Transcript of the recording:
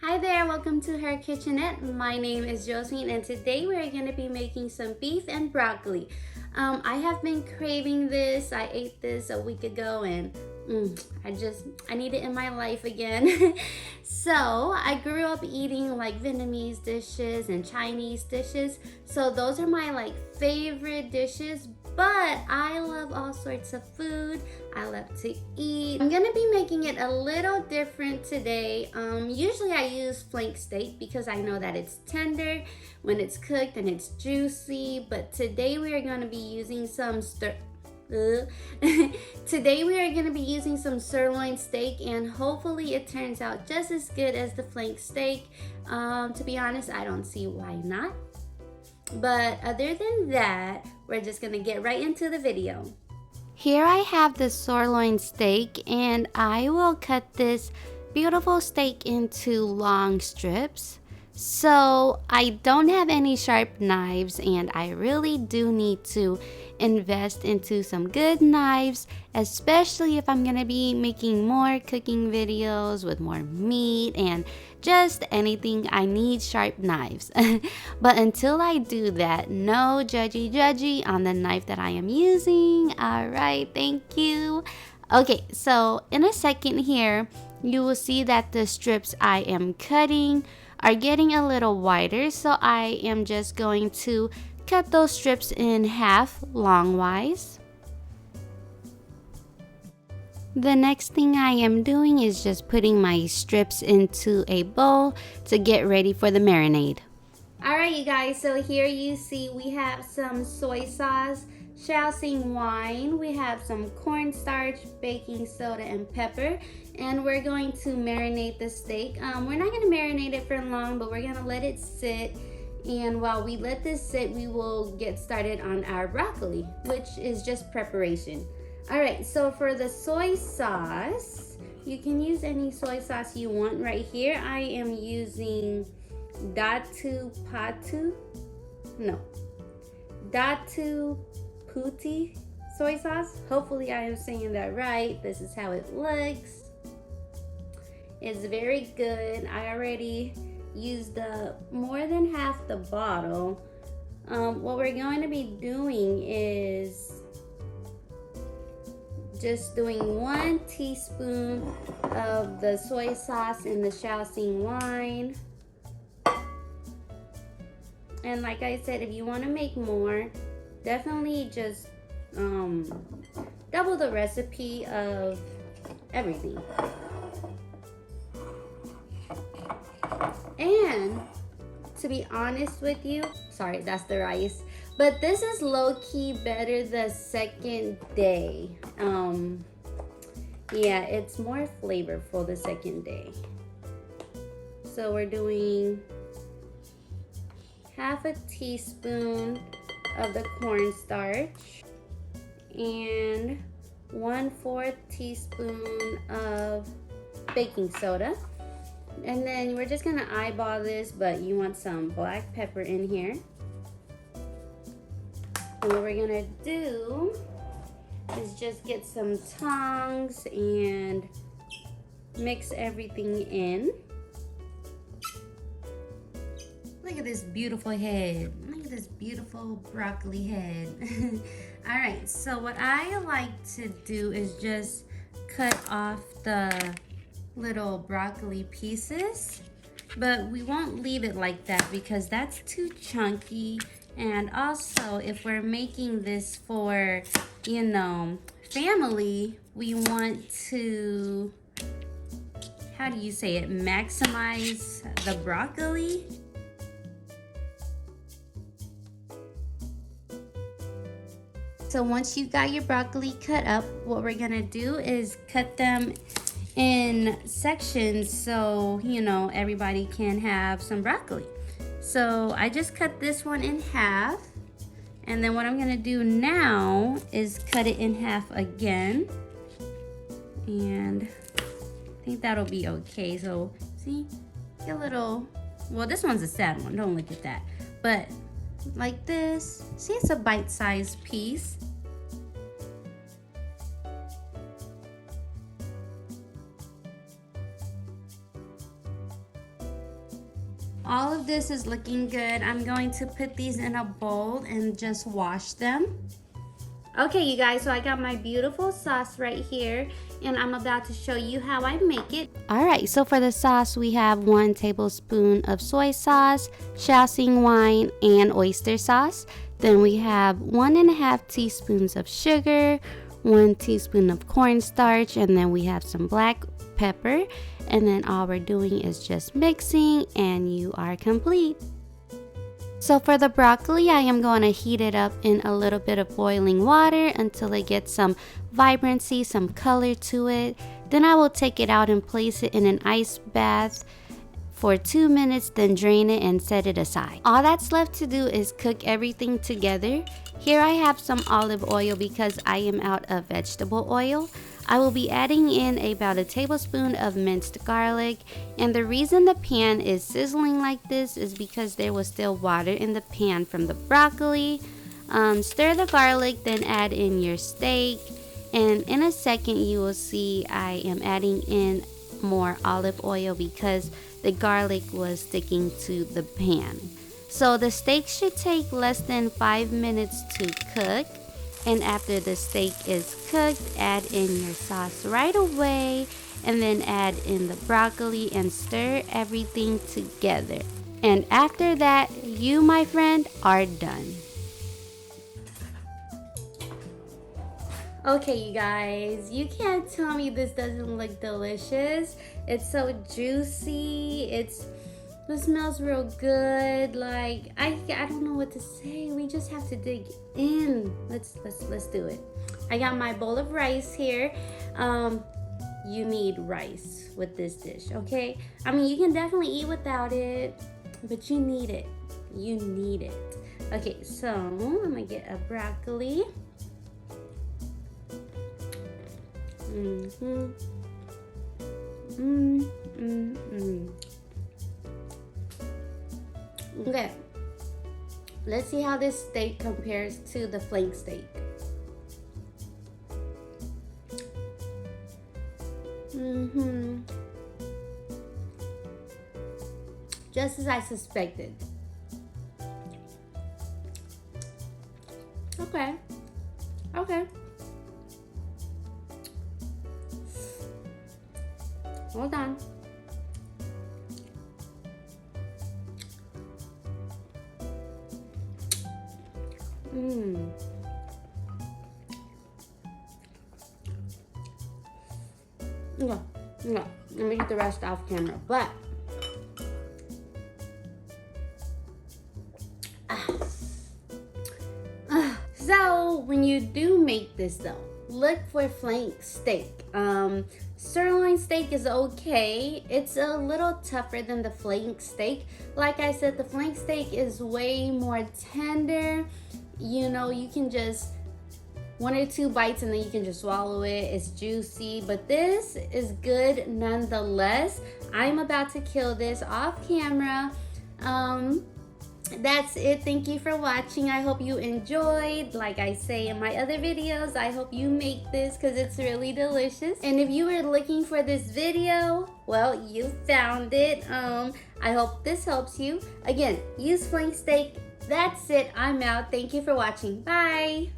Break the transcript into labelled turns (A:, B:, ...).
A: Hi there, welcome to Herkitchenette. My name is Josephine and today we're going to be making some beef and broccoli. I have been craving this. I ate this a week ago and I need it in my life again. So I grew up eating like Vietnamese dishes and Chinese dishes. So those are my favorite dishes, but I love all sorts of food. I love to eat. I'm gonna be making it a little different today. Usually I use flank steak because I know that it's tender when it's cooked and it's juicy, but today we are gonna be using some Today we are going to be using some sirloin steak, and hopefully it turns out just as good as the flank steak. To be honest, I don't see why not. But other than that, we're just going to get right into the video. Here I have the sirloin steak, and I will cut this beautiful steak into long strips. So I don't have any sharp knives, and I really do need to invest into some good knives, especially if I'm gonna be making more cooking videos with more meat and just anything. I need sharp knives. But until I do that, no judgy on the knife that I am using. All right, thank you. Okay, so in a second here, you will see that the strips I am cutting are getting a little wider, so I am just going to cut those strips in half longwise. The next thing I am doing is just putting my strips into a bowl to get ready for the marinade. Alright you guys, so here you see we have some soy sauce, Shaoxing wine, we have some cornstarch, baking soda, and pepper, and we're going to marinate the steak. We're not going to marinate it for long, but we're going to let it sit, and while we let this sit, we will get started on our broccoli, which is just preparation. Alright, so for the soy sauce, you can use any soy sauce you want. Right here I am using Datu Puti soy sauce. Hopefully I am saying that right. This is how it looks. It's very good. I already used more than half the bottle. What we're going to be doing is just doing 1 teaspoon of the soy sauce in the Shaoxing wine. And like I said, if you want to make more, definitely just double the recipe of everything. And to be honest with you, sorry, that's the rice, but this is low-key better the second day. Yeah, it's more flavorful the second day. So we're doing half a teaspoon of the cornstarch and 1/4 teaspoon of baking soda. And then we're just gonna eyeball this, but you want some black pepper in here. And what we're gonna do is just get some tongs and mix everything in. Look at this beautiful head. Look at this beautiful broccoli head. All right, so what I like to do is just cut off the little broccoli pieces, but we won't leave it like that because that's too chunky. And also, if we're making this for, family, we want to, how do you say it, maximize the broccoli. So once you got your broccoli cut up, what we're gonna do is cut them in sections so everybody can have some broccoli. So I just cut this one in half, and then what I'm gonna do now is cut it in half again, and I think that'll be okay. So see, a little, well, this one's a sad one, don't look at that, but like this, see, it's a bite-sized piece. All of this is looking good. I'm going to put these in a bowl and just wash them. Okay, you guys, so I got my beautiful sauce right here, and I'm about to show you how I make it. All right, so for the sauce, we have 1 tablespoon of soy sauce, Shaoxing wine, and oyster sauce. Then we have 1.5 teaspoons of sugar, 1 teaspoon of cornstarch, and then we have some black pepper. And then all we're doing is just mixing, and you are complete. So for the broccoli, I am going to heat it up in a little bit of boiling water until it gets some vibrancy, some color to it. Then I will take it out and place it in an ice bath for 2 minutes, then drain it and set it aside. All that's left to do is cook everything together. Here I have some olive oil because I am out of vegetable oil. I will be adding in about 1 tablespoon of minced garlic, and the reason the pan is sizzling like this is because there was still water in the pan from the broccoli. Stir the garlic, then add in your steak, and in a second you will see I am adding in more olive oil because the garlic was sticking to the pan. So the steak should take less than 5 minutes to cook. And after the steak is cooked, add in your sauce right away, and then add in the broccoli and stir everything together. And after that, you, my friend, are done. Okay, you guys, you can't tell me this doesn't look delicious. It's so juicy. It smells real good. Like I don't know what to say. We just have to dig in. Let's do it. I got my bowl of rice here. You need rice with this dish, okay? I mean, you can definitely eat without it, but you need it. You need it. Okay, so I'm gonna get a broccoli. Okay, let's see how this steak compares to the flank steak. Just as I suspected. Okay. Hold on. Yeah. Let me get the rest off camera. But so when you do make this though, look for flank steak. Sirloin steak is okay. It's a little tougher than the flank steak. Like I said, the flank steak is way more tender. You know, you can just 1 or 2 bites and then you can just swallow it. It's juicy, but this is good nonetheless. I'm about to kill this off camera. That's it. Thank you for watching. I hope you enjoyed. Like I say in my other videos, I hope you make this because it's really delicious. And if you were looking for this video, well, you found it. I hope this helps you. Again, use flank steak. That's it. I'm out. Thank you for watching. Bye.